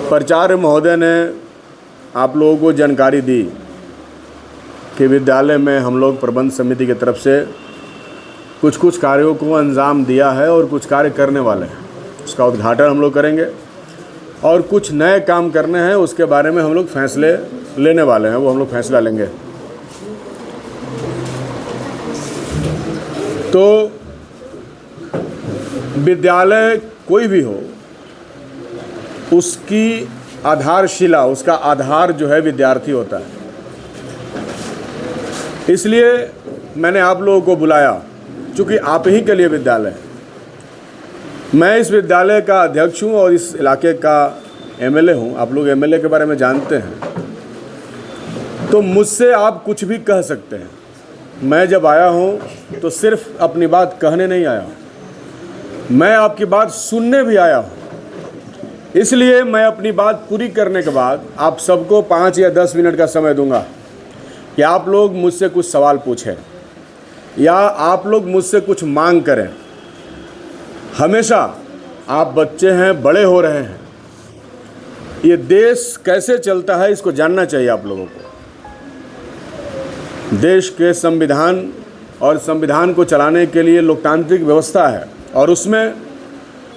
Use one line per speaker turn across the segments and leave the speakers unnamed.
प्राचार्य महोदय ने आप लोगों को जानकारी दी कि विद्यालय में हम लोग प्रबंध समिति की तरफ से कुछ कार्यों को अंजाम दिया है और कुछ कार्य करने वाले हैं। उसका उद्घाटन हम लोग करेंगे और कुछ नए काम करने हैं, उसके बारे में हम लोग फैसले लेने वाले हैं। वो हम लोग फैसला लेंगे। तो विद्यालय कोई भी हो, उसकी आधारशिला, उसका आधार जो है विद्यार्थी होता है। इसलिए मैंने आप लोगों को बुलाया, चूँकि आप ही के लिए विद्यालय है। मैं इस विद्यालय का अध्यक्ष हूँ और इस इलाके का एमएलए हूँ। आप लोग एमएलए के बारे में जानते हैं, तो मुझसे आप कुछ भी कह सकते हैं। मैं जब आया हूँ तो सिर्फ अपनी बात कहने नहीं आया, मैं आपकी बात सुनने भी आया हूँ। इसलिए मैं अपनी बात पूरी करने के बाद आप सबको 5 या 10 मिनट का समय दूंगा कि आप लोग मुझसे कुछ सवाल पूछें या आप लोग मुझसे कुछ मांग करें। हमेशा आप बच्चे हैं, बड़े हो रहे हैं, ये देश कैसे चलता है इसको जानना चाहिए आप लोगों को। देश के संविधान और संविधान को चलाने के लिए लोकतांत्रिक व्यवस्था है और उसमें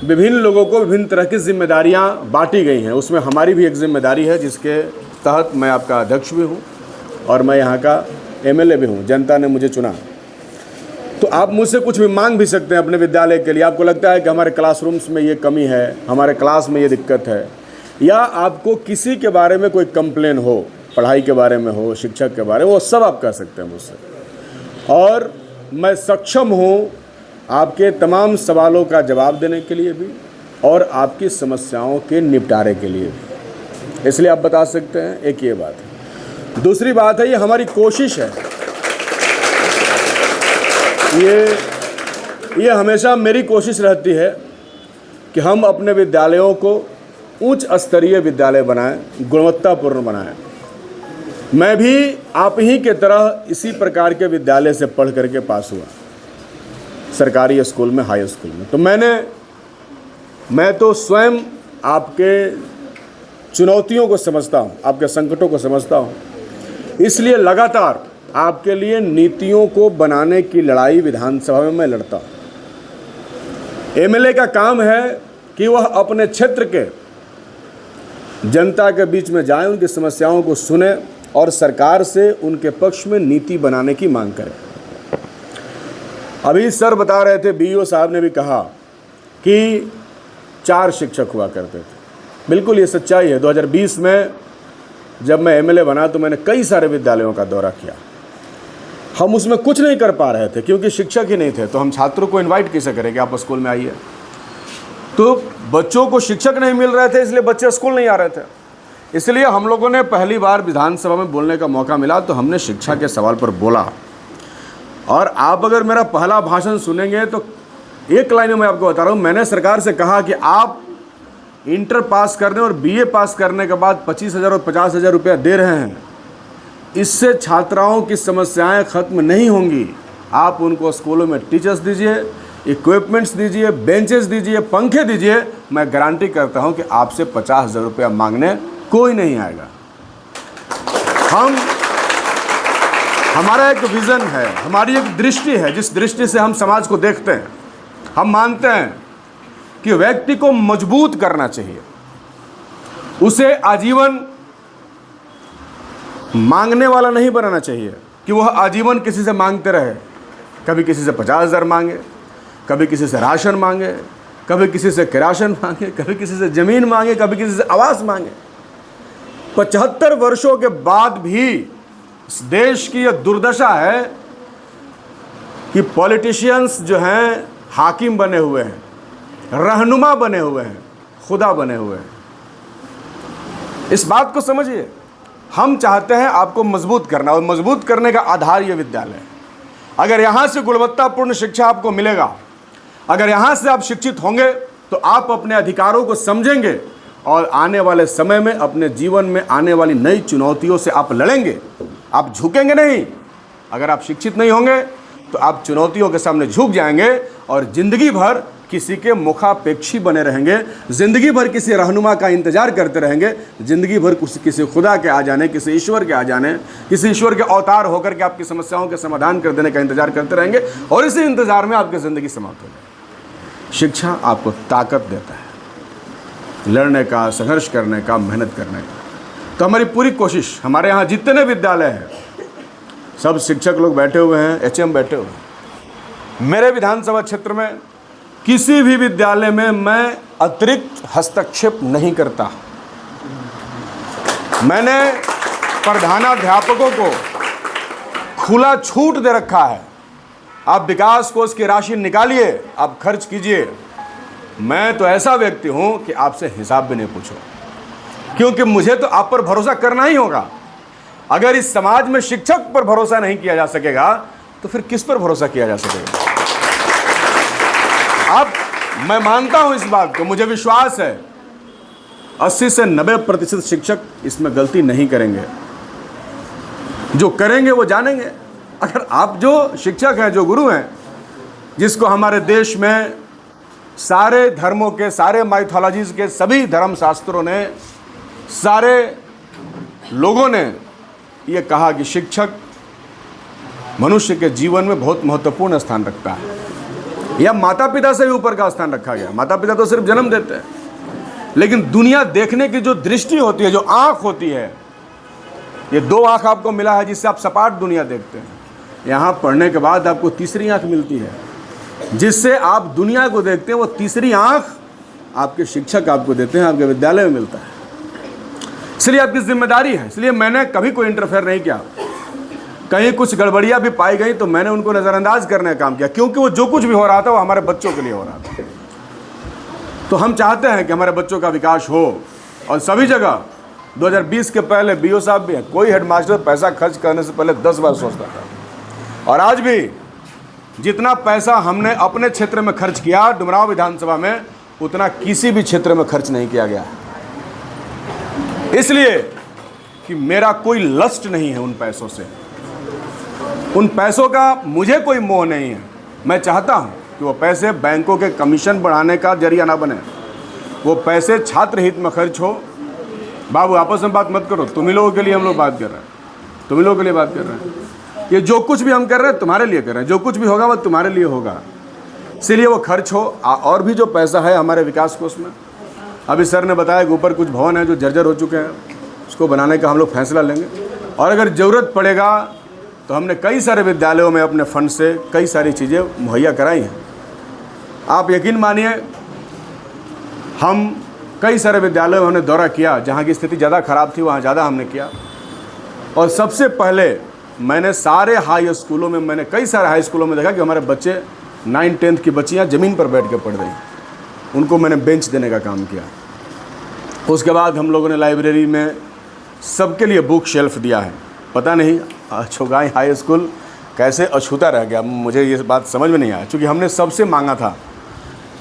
विभिन्न लोगों को विभिन्न तरह की जिम्मेदारियां बांटी गई हैं। उसमें हमारी भी एक जिम्मेदारी है, जिसके तहत मैं आपका अध्यक्ष भी हूं और मैं यहां का एमएलए भी हूं। जनता ने मुझे चुना। तो आप मुझसे कुछ भी मांग भी सकते हैं अपने विद्यालय के लिए। आपको लगता है कि हमारे क्लासरूम्स में ये कमी है, हमारे क्लास में ये दिक्कत है, या आपको किसी के बारे में कोई कंप्लेन हो, पढ़ाई के बारे में हो, शिक्षक के बारे में, वो सब आप कह सकते हैं मुझसे। और मैं सक्षम हूँ आपके तमाम सवालों का जवाब देने के लिए भी और आपकी समस्याओं के निपटारे के लिए भी। इसलिए आप बता सकते हैं। एक ये बात है। दूसरी बात है, ये हमारी कोशिश है, ये हमेशा मेरी कोशिश रहती है कि हम अपने विद्यालयों को उच्च स्तरीय विद्यालय बनाएं, गुणवत्तापूर्ण बनाएं। मैं भी आप ही के तरह इसी प्रकार के विद्यालय से पढ़ करके पास हुआ, सरकारी स्कूल में, हाई स्कूल में। तो मैं तो स्वयं आपके चुनौतियों को समझता हूँ, आपके संकटों को समझता हूँ। इसलिए लगातार आपके लिए नीतियों को बनाने की लड़ाई विधानसभा में मैं लड़ता हूँ। एमएलए का काम है कि वह अपने क्षेत्र के जनता के बीच में जाए, उनकी समस्याओं को सुने और सरकार से उनके पक्ष में नीति बनाने की मांग करें। अभी सर बता रहे थे, बीईओ साहब ने भी कहा कि 4 शिक्षक हुआ करते थे। बिल्कुल ये सच्चाई है। 2020 में जब मैं एमएलए बना तो मैंने कई सारे विद्यालयों का दौरा किया। हम उसमें कुछ नहीं कर पा रहे थे क्योंकि शिक्षक ही नहीं थे। तो हम छात्रों को इनवाइट कैसे करें कि आप स्कूल में आइए। तो बच्चों को शिक्षक नहीं मिल रहे थे, इसलिए बच्चे स्कूल नहीं आ रहे थे। इसलिए हम लोगों ने पहली बार विधानसभा में बोलने का मौका मिला तो हमने शिक्षा के सवाल पर बोला। और आप अगर मेरा पहला भाषण सुनेंगे तो एक लाइन में मैं आपको बता रहा हूँ, मैंने सरकार से कहा कि आप इंटर पास करने और बीए पास करने के बाद 25,000 और 50,000 रुपया दे रहे हैं, इससे छात्राओं की समस्याएं खत्म नहीं होंगी। आप उनको स्कूलों में टीचर्स दीजिए, इक्विपमेंट्स दीजिए, बेंचेस दीजिए, पंखे दीजिए। मैं गारंटी करता हूं कि आपसे 50,000 रुपया मांगने कोई नहीं आएगा। हमारा एक विज़न है, हमारी एक दृष्टि है, जिस दृष्टि से हम समाज को देखते हैं। हम मानते हैं कि व्यक्ति को मजबूत करना चाहिए, उसे आजीवन मांगने वाला नहीं बनाना चाहिए कि वह आजीवन किसी से मांगते रहे। कभी किसी से 50,000 मांगे, कभी किसी से राशन मांगे, कभी किसी से किरासन मांगे, कभी किसी से ज़मीन मांगे, कभी किसी से आवास मांगे। 75 वर्षों के बाद भी इस देश की यह दुर्दशा है कि पॉलिटिशियंस जो हैं हाकिम बने हुए हैं, रहनुमा बने हुए हैं, खुदा बने हुए हैं। इस बात को समझिए। हम चाहते हैं आपको मजबूत करना, और मजबूत करने का आधार ये विद्यालय है। अगर यहाँ से गुणवत्तापूर्ण शिक्षा आपको मिलेगा, अगर यहाँ से आप शिक्षित होंगे, तो आप अपने अधिकारों को समझेंगे और आने वाले समय में अपने जीवन में आने वाली नई चुनौतियों से आप लड़ेंगे। आप झुकेंगे नहीं। अगर आप शिक्षित नहीं होंगे तो आप चुनौतियों के सामने झुक जाएंगे और ज़िंदगी भर किसी के मुखापेक्षी बने रहेंगे, ज़िंदगी भर किसी रहनुमा का इंतजार करते रहेंगे, ज़िंदगी भर किसी खुदा के आ जाने, किसी ईश्वर के आ जाने, किसी ईश्वर के अवतार होकर के आपकी समस्याओं के समाधान कर देने का इंतजार करते रहेंगे, और इसी इंतजार में आपकी ज़िंदगी समाप्त हो जाए। शिक्षा आपको ताकत देता है लड़ने का, संघर्ष करने का, मेहनत करने का। तो हमारी पूरी कोशिश, हमारे यहाँ जितने विद्यालय हैं सब शिक्षक लोग बैठे हुए हैं, एचएम बैठे हुए हैं। मेरे विधानसभा क्षेत्र में किसी भी विद्यालय में मैं अतिरिक्त हस्तक्षेप नहीं करता। मैंने प्रधानाध्यापकों को खुला छूट दे रखा है, आप विकास कोष की राशि निकालिए, आप खर्च कीजिए। मैं तो ऐसा व्यक्ति हूं कि आपसे हिसाब भी नहीं पूछो, क्योंकि मुझे तो आप पर भरोसा करना ही होगा। अगर इस समाज में शिक्षक पर भरोसा नहीं किया जा सकेगा तो फिर किस पर भरोसा किया जा सकेगा? अब मैं मानता हूं इस बात को, मुझे विश्वास है 80 से 90% शिक्षक इसमें गलती नहीं करेंगे, जो करेंगे वो जानेंगे। अगर आप जो शिक्षक हैं, जो गुरु हैं, जिसको हमारे देश में सारे धर्मों के, सारे माइथोलॉजीज के, सभी धर्मशास्त्रों ने, सारे लोगों ने ये कहा कि शिक्षक मनुष्य के जीवन में बहुत महत्वपूर्ण स्थान रखता है, या माता पिता से भी ऊपर का स्थान रखा गया। माता पिता तो सिर्फ जन्म देते हैं, लेकिन दुनिया देखने की जो दृष्टि होती है, जो आँख होती है, ये 2 आँख आपको मिला है जिससे आप सपाट दुनिया देखते हैं। यहाँ पढ़ने के बाद आपको तीसरी आँख मिलती है, जिससे आप दुनिया को देखते हैं। वो तीसरी आँख आपके शिक्षक आपको देते हैं, आपके विद्यालय में मिलता है। इसलिए आपकी जिम्मेदारी है। इसलिए मैंने कभी कोई इंटरफेयर नहीं किया। कहीं कुछ गड़बड़ियाँ भी पाई गई तो मैंने उनको नज़रअंदाज करने का काम किया, क्योंकि वो जो कुछ भी हो रहा था वो हमारे बच्चों के लिए हो रहा था। तो हम चाहते हैं कि हमारे बच्चों का विकास हो, और सभी जगह 2020 के पहले बीओ साहब भी हैं, कोई हेडमास्टर पैसा खर्च करने से पहले 10 बार सोचता था। और आज भी जितना पैसा हमने अपने क्षेत्र में खर्च किया डुमरांव विधानसभा में, उतना किसी भी क्षेत्र में खर्च नहीं किया गया, इसलिए कि मेरा कोई लस्ट नहीं है उन पैसों से। उन पैसों का मुझे कोई मोह नहीं है। मैं चाहता हूं कि वो पैसे बैंकों के कमीशन बढ़ाने का जरिया ना बने, वो पैसे छात्र हित में खर्च हो। बाबू आपस में बात मत करो, तुम ही लोगों के लिए हम लोग बात कर रहे हैं, तुम ही लोगों के लिए बात कर रहे हैं। ये जो कुछ भी हम कर रहे हैं तुम्हारे लिए कर रहे हैं, जो कुछ भी होगा वो तुम्हारे लिए होगा, इसीलिए वो खर्च हो। और भी जो पैसा है हमारे विकास कोष में, अभी सर ने बताया कि ऊपर कुछ भवन है जो जर्जर हो चुके हैं, उसको बनाने का हम लोग फैसला लेंगे। और अगर ज़रूरत पड़ेगा तो हमने कई सारे विद्यालयों में अपने फंड से कई सारी चीज़ें मुहैया कराई हैं। आप यकीन मानिए, हम कई सारे विद्यालयों में हमने दौरा किया, जहाँ की स्थिति ज़्यादा ख़राब थी वहाँ ज़्यादा हमने किया। और सबसे पहले मैंने सारे हाई स्कूलों में, मैंने कई सारे हाई स्कूलों में देखा कि हमारे बच्चे 9th-10th की बच्चियाँ ज़मीन पर बैठ के पढ़ रही, उनको मैंने बेंच देने का काम किया। उसके बाद हम लोगों ने लाइब्रेरी में सबके लिए बुक शेल्फ दिया है। पता नहीं चौगाई हाई स्कूल कैसे अछूता रह गया, मुझे ये बात समझ में नहीं आया, क्योंकि हमने सबसे मांगा था,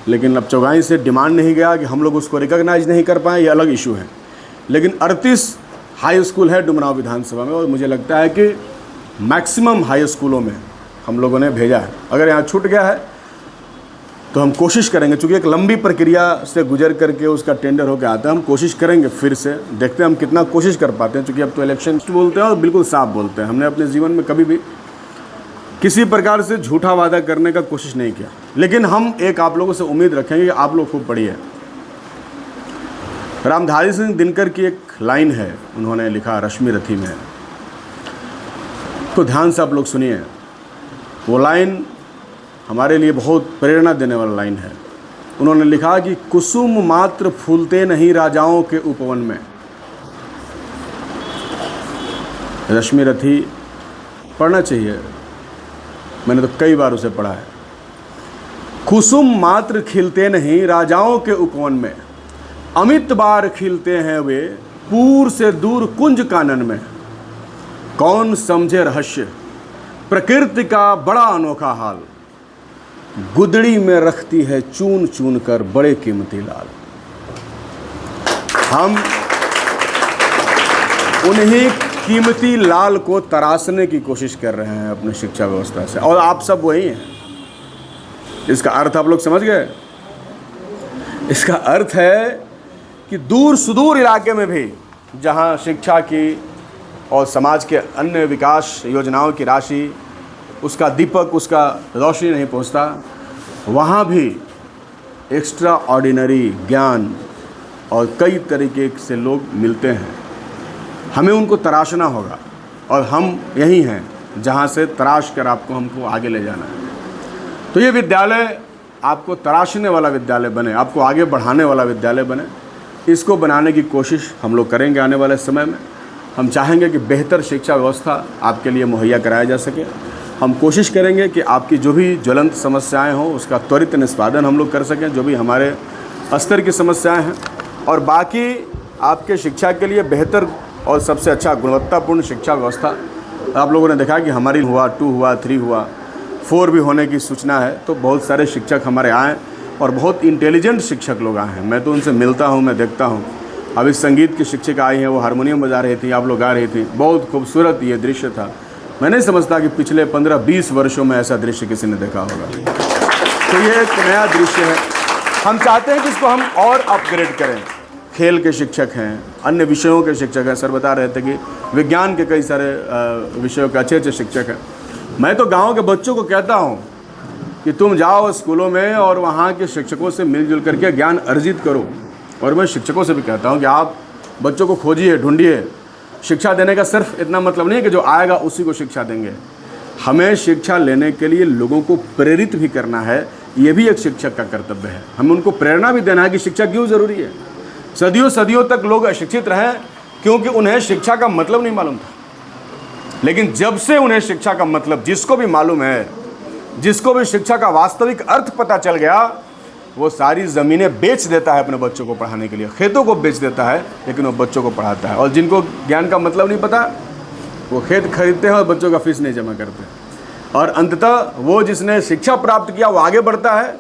लेकिन अब चौगाई से डिमांड नहीं गया कि हम लोग उसको रिकॉग्नाइज नहीं कर पाए, ये अलग इशू है। लेकिन 38 हाई स्कूल है डुमरांव विधानसभा में, और मुझे लगता है कि मैक्सिमम हाई स्कूलों में हम लोगों ने भेजा है। अगर यहाँ छूट गया है तो हम कोशिश करेंगे, चूँकि एक लंबी प्रक्रिया से गुजर करके उसका टेंडर होकर आता है, हम कोशिश करेंगे फिर से, देखते हैं हम कितना कोशिश कर पाते हैं। चूँकि अब तो इलेक्शन बोलते हैं और बिल्कुल साफ बोलते हैं, हमने अपने जीवन में कभी भी किसी प्रकार से झूठा वादा करने का कोशिश नहीं किया। लेकिन हम एक आप लोगों से उम्मीद रखेंगे कि आप लोग खूब पढ़िए। रामधारी सिंह दिनकर की एक लाइन है, उन्होंने लिखा रश्मि रथी में, तो ध्यान से आप लोग सुनिए। वो लाइन हमारे लिए बहुत प्रेरणा देने वाला लाइन है। उन्होंने लिखा कि कुसुम मात्र फूलते नहीं राजाओं के उपवन में। रश्मि रथी पढ़ना चाहिए, मैंने तो कई बार उसे पढ़ा है। कुसुम मात्र खिलते नहीं राजाओं के उपवन में, अमित बार खिलते हैं वे पूर से दूर कुंज कानन में। कौन समझे रहस्य प्रकृति का बड़ा अनोखा हाल, गुदड़ी में रखती है चून चून कर बड़े कीमती लाल। हम उन्हीं कीमती लाल को तराशने की कोशिश कर रहे हैं अपनी शिक्षा व्यवस्था से, और आप सब वही हैं। इसका अर्थ आप लोग समझ गए? इसका अर्थ है कि दूर सुदूर इलाके में भी जहाँ शिक्षा की और समाज के अन्य विकास योजनाओं की राशि, उसका दीपक, उसका रोशनी नहीं पहुँचता, वहाँ भी एक्स्ट्रा ऑर्डिनरी ज्ञान और कई तरीके से लोग मिलते हैं। हमें उनको तराशना होगा और हम यही हैं जहाँ से तराश कर हमको आगे ले जाना है। तो ये विद्यालय आपको तराशने वाला विद्यालय बने, आपको आगे बढ़ाने वाला विद्यालय बने। इसको बनाने की कोशिश हम लोग करेंगे आने वाले समय में। हम चाहेंगे कि बेहतर शिक्षा व्यवस्था आपके लिए मुहैया कराया जा सके। हम कोशिश करेंगे कि आपकी जो भी ज्वलंत समस्याएं हों उसका त्वरित निष्पादन हम लोग कर सकें, जो भी हमारे स्तर की समस्याएं हैं। और बाकी आपके शिक्षा के लिए बेहतर और सबसे अच्छा गुणवत्तापूर्ण शिक्षा व्यवस्था, आप लोगों ने देखा कि हमारी हुआ 2 हुआ 3 हुआ 4 भी होने की सूचना है। तो बहुत सारे शिक्षक हमारे आए और बहुत इंटेलिजेंट शिक्षक लोग आए हैं। मैं तो उनसे मिलता हूँ, मैं देखता हूँ। अभी संगीत की शिक्षिका आई हैं, वो हारमोनियम बजा रही थी, आप लोग गा रही थी। बहुत खूबसूरत ये दृश्य था। मैं नहीं समझता कि पिछले 15-20 वर्षों में ऐसा दृश्य किसी ने देखा होगा। तो ये एक नया दृश्य है। हम चाहते हैं कि इसको हम और अपग्रेड करें। खेल के शिक्षक हैं, अन्य विषयों के शिक्षक हैं। सर बता रहे थे कि विज्ञान के कई सारे विषयों के अच्छे शिक्षक हैं। मैं तो गांव के बच्चों को कहता हूं कि तुम जाओ स्कूलों में और वहां के शिक्षकों से मिलजुल करके ज्ञान अर्जित करो। और मैं शिक्षकों से भी कहता हूं कि आप बच्चों को खोजिए, ढूंढिए। शिक्षा देने का सिर्फ इतना मतलब नहीं है कि जो आएगा उसी को शिक्षा देंगे। हमें शिक्षा लेने के लिए लोगों को प्रेरित भी करना है। ये भी एक शिक्षक का कर्तव्य है। हमें उनको प्रेरणा भी देना है कि शिक्षा क्यों ज़रूरी है। सदियों सदियों तक लोग अशिक्षित रहे क्योंकि उन्हें शिक्षा का मतलब नहीं मालूम था। लेकिन जब से उन्हें शिक्षा का मतलब जिसको भी मालूम है, जिसको भी शिक्षा का वास्तविक अर्थ पता चल गया, वो सारी ज़मीनें बेच देता है अपने बच्चों को पढ़ाने के लिए। खेतों को बेच देता है लेकिन वो बच्चों को पढ़ाता है। और जिनको ज्ञान का मतलब नहीं पता, वो खेत खरीदते हैं और बच्चों का फीस नहीं जमा करते। और अंततः वो जिसने शिक्षा प्राप्त किया वो आगे बढ़ता है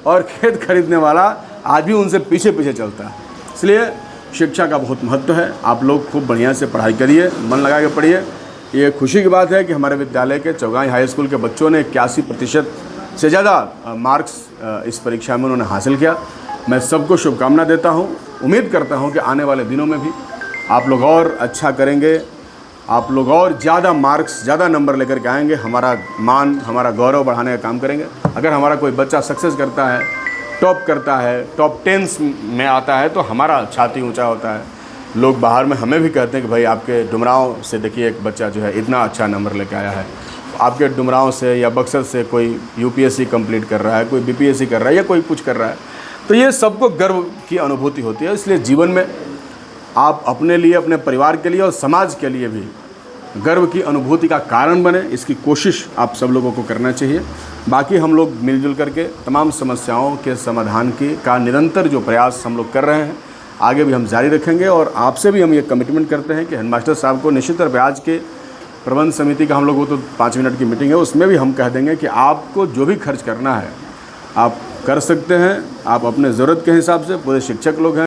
और खेत खरीदने वाला आज भी उनसे पीछे पीछे चलता है। इसलिए शिक्षा का बहुत महत्व है। आप लोग खूब बढ़िया से पढ़ाई करिए, मन लगा के पढ़िए। ये खुशी की बात है कि हमारे विद्यालय के चौगाई हाई स्कूल के बच्चों ने 81% से ज़्यादा मार्क्स इस परीक्षा में उन्होंने हासिल किया। मैं सबको शुभकामना देता हूँ। उम्मीद करता हूँ कि आने वाले दिनों में भी आप लोग और अच्छा करेंगे, आप लोग और ज़्यादा मार्क्स, ज़्यादा नंबर लेकर के आएंगे। हमारा मान, हमारा गौरव बढ़ाने का काम करेंगे। अगर हमारा कोई बच्चा सक्सेस करता है, टॉप करता है, टॉप 10 में आता है, तो हमारा छाती ऊंचा होता है। लोग बाहर में हमें भी कहते हैं कि भाई आपके डुमरांव से देखिए एक बच्चा जो है इतना अच्छा नंबर लेकर आया है। आपके डुमरांव से या बक्सर से कोई यूपीएससी कंप्लीट कर रहा है, कोई बीपीएससी कर रहा है या कोई कुछ कर रहा है। तो ये सबको गर्व की अनुभूति होती है। इसलिए जीवन में आप अपने लिए, अपने परिवार के लिए और समाज के लिए भी गर्व की अनुभूति का कारण बने, इसकी कोशिश आप सब लोगों को करना चाहिए। बाकी हम लोग मिलजुल करके तमाम समस्याओं के समाधान का निरंतर जो प्रयास हम लोग कर रहे हैं, आगे भी हम जारी रखेंगे। और आपसे भी हम ये कमिटमेंट करते हैं कि हेडमास्टर साहब को निश्चित तौर पर आज के प्रबंध समिति का हम लोगों को तो 5 मिनट की मीटिंग है, उसमें भी हम कह देंगे कि आपको जो भी खर्च करना है आप कर सकते हैं। आप अपने ज़रूरत के हिसाब से, पूरे शिक्षक लोग हैं